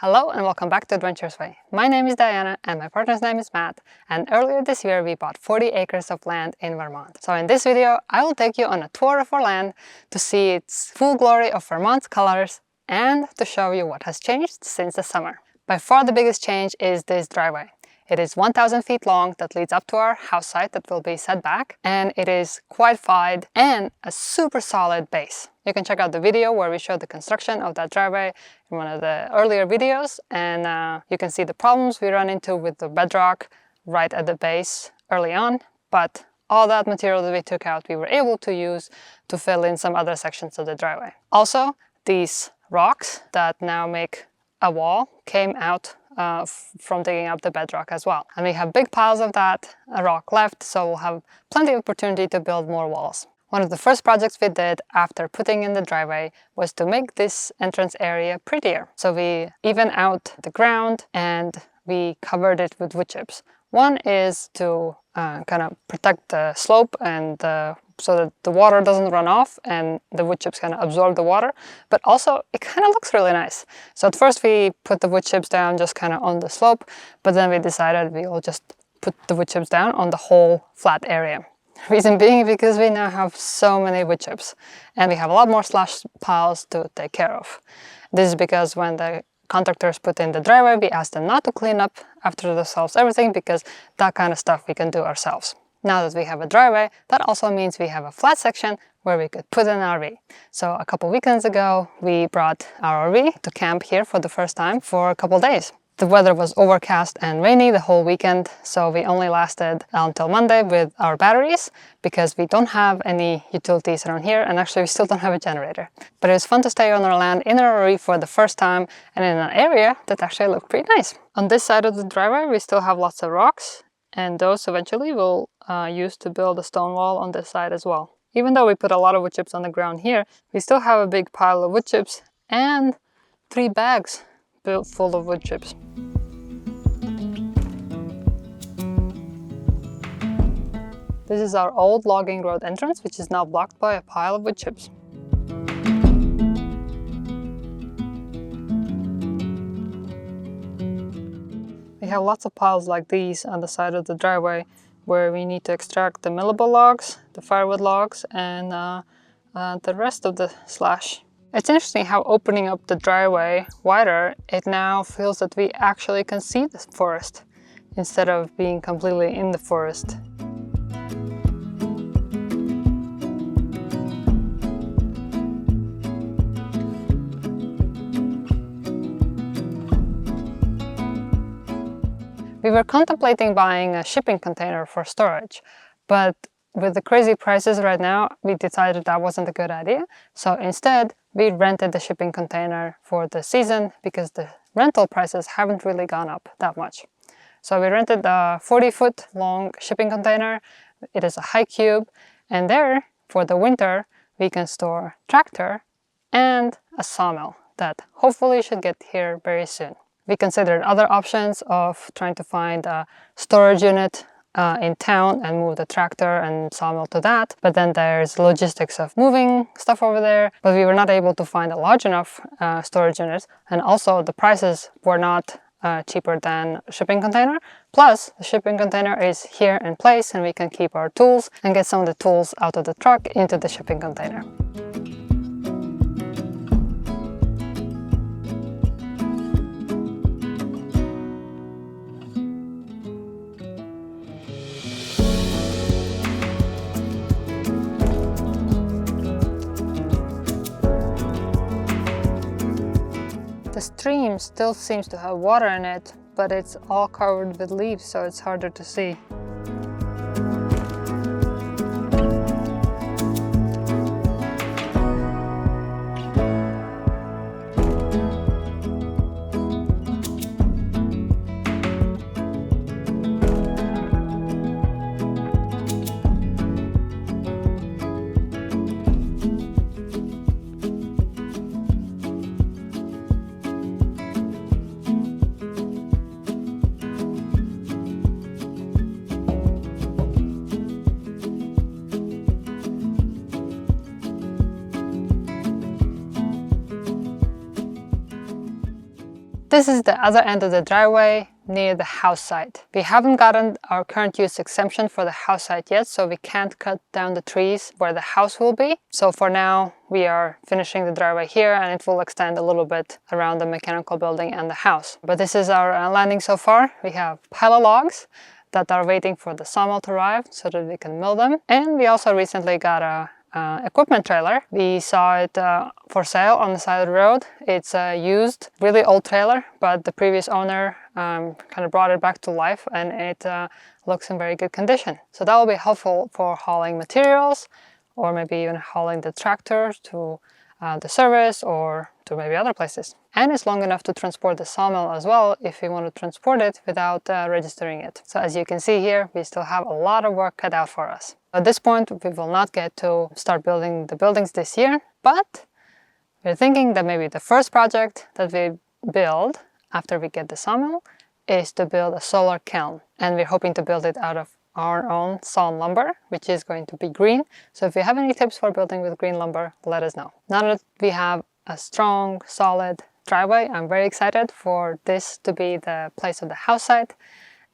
Hello and welcome back to Adventurous Way. My name is Diana and my partner's name is Matt, and earlier this year we bought 40 acres of land in Vermont. So in this video I will take you on a tour of our land to see its full glory of Vermont's colors and to show you what has changed since the summer. By far the biggest change is this driveway. It is 1,000 feet long that leads up to our house site that will be set back, and it is quite wide and a super solid base. You can check out the video where we showed the construction of that driveway in one of the earlier videos, and you can see the problems we run into with the bedrock right at the base early on, but all that material that we took out we were able to use to fill in some other sections of the driveway. Also, these rocks that now make a wall came out from digging up the bedrock as well. And we have big piles of that rock left, so we'll have plenty of opportunity to build more walls. One of the first projects we did after putting in the driveway was to make this entrance area prettier. So we evened out the ground and we covered it with wood chips. One is to kind of protect the slope and so that the water doesn't run off and the wood chips kind of absorb the water, but also it kind of looks really nice. So at first we put the wood chips down just kind of on the slope, but then we decided we'll just put the wood chips down on the whole flat area. Reason being because we now have so many wood chips and we have a lot more slash piles to take care of. This is because when the contractors put in the driveway, we asked them not to clean up after themselves everything, because that kind of stuff we can do ourselves. Now that we have a driveway, that also means we have a flat section where we could put an RV. So a couple weekends ago, we brought our RV to camp here for the first time for a couple days. The weather was overcast and rainy the whole weekend, so we only lasted until Monday with our batteries because we don't have any utilities around here, and actually we still don't have a generator. But it was fun to stay on our land in our RV for the first time and in an area that actually looked pretty nice. On this side of the driveway we still have lots of rocks, and those eventually we'll use to build a stone wall on this side as well. Even though we put a lot of wood chips on the ground here, we still have a big pile of wood chips and 3 bags full of wood chips. This is our old logging road entrance, which is now blocked by a pile of wood chips. We have lots of piles like these on the side of the driveway where we need to extract the millable logs, the firewood logs, and the rest of the slash. It's interesting how opening up the driveway wider, it now feels that we actually can see the forest instead of being completely in the forest. We were contemplating buying a shipping container for storage, but with the crazy prices right now, we decided that wasn't a good idea. So instead, we rented the shipping container for the season because the rental prices haven't really gone up that much. So we rented a 40-foot long shipping container. It is a high cube, and there, for the winter, we can store tractor and a sawmill that hopefully should get here very soon. We considered other options of trying to find a storage unit in town and move the tractor and sawmill to that, but then there's logistics of moving stuff over there, but we were not able to find a large enough storage unit, and also the prices were not cheaper than a shipping container. Plus, the shipping container is here in place and we can keep our tools and get some of the tools out of the truck into the shipping container. The stream still seems to have water in it, but it's all covered with leaves, so it's harder to see. This is the other end of the driveway near the house site. We haven't gotten our current use exemption for the house site yet, so we can't cut down the trees where the house will be. So for now, we are finishing the driveway here, and it will extend a little bit around the mechanical building and the house. But this is our landing so far. We have a pile of logs that are waiting for the sawmill to arrive so that we can mill them. And we also recently got a equipment trailer. We saw it for sale on the side of the road. It's a used, really old trailer, but the previous owner kind of brought it back to life, and it looks in very good condition. So that will be helpful for hauling materials, or maybe even hauling the tractor to the service or to maybe other places. And it's long enough to transport the sawmill as well if we want to transport it without registering it. So as you can see here, we still have a lot of work cut out for us. At this point, we will not get to start building the buildings this year, but we're thinking that maybe the first project that we build after we get the sawmill is to build a solar kiln. And we're hoping to build it out of our own sawn lumber, which is going to be green. So if you have any tips for building with green lumber, let us know. Now that we have a strong, solid driveway, I'm very excited for this to be the place of the house site.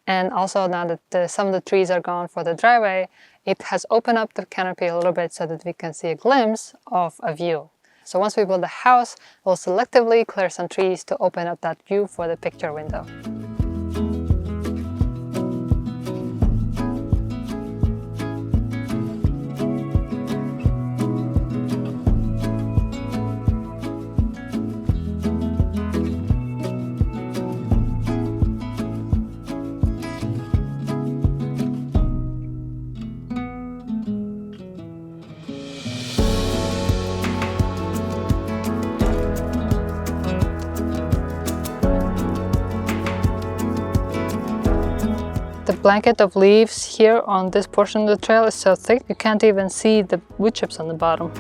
And also now that some of the trees are gone for the driveway, it has opened up the canopy a little bit so that we can see a glimpse of a view. So once we build the house, we'll selectively clear some trees to open up that view for the picture window. The blanket of leaves here on this portion of the trail is so thick you can't even see the wood chips on the bottom.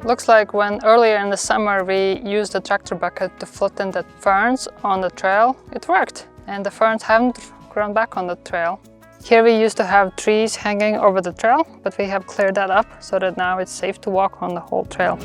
Looks like when earlier in the summer we used the tractor bucket to flatten the ferns on the trail, it worked, and the ferns haven't grown back on the trail. Here we used to have trees hanging over the trail, but we have cleared that up so that now it's safe to walk on the whole trail.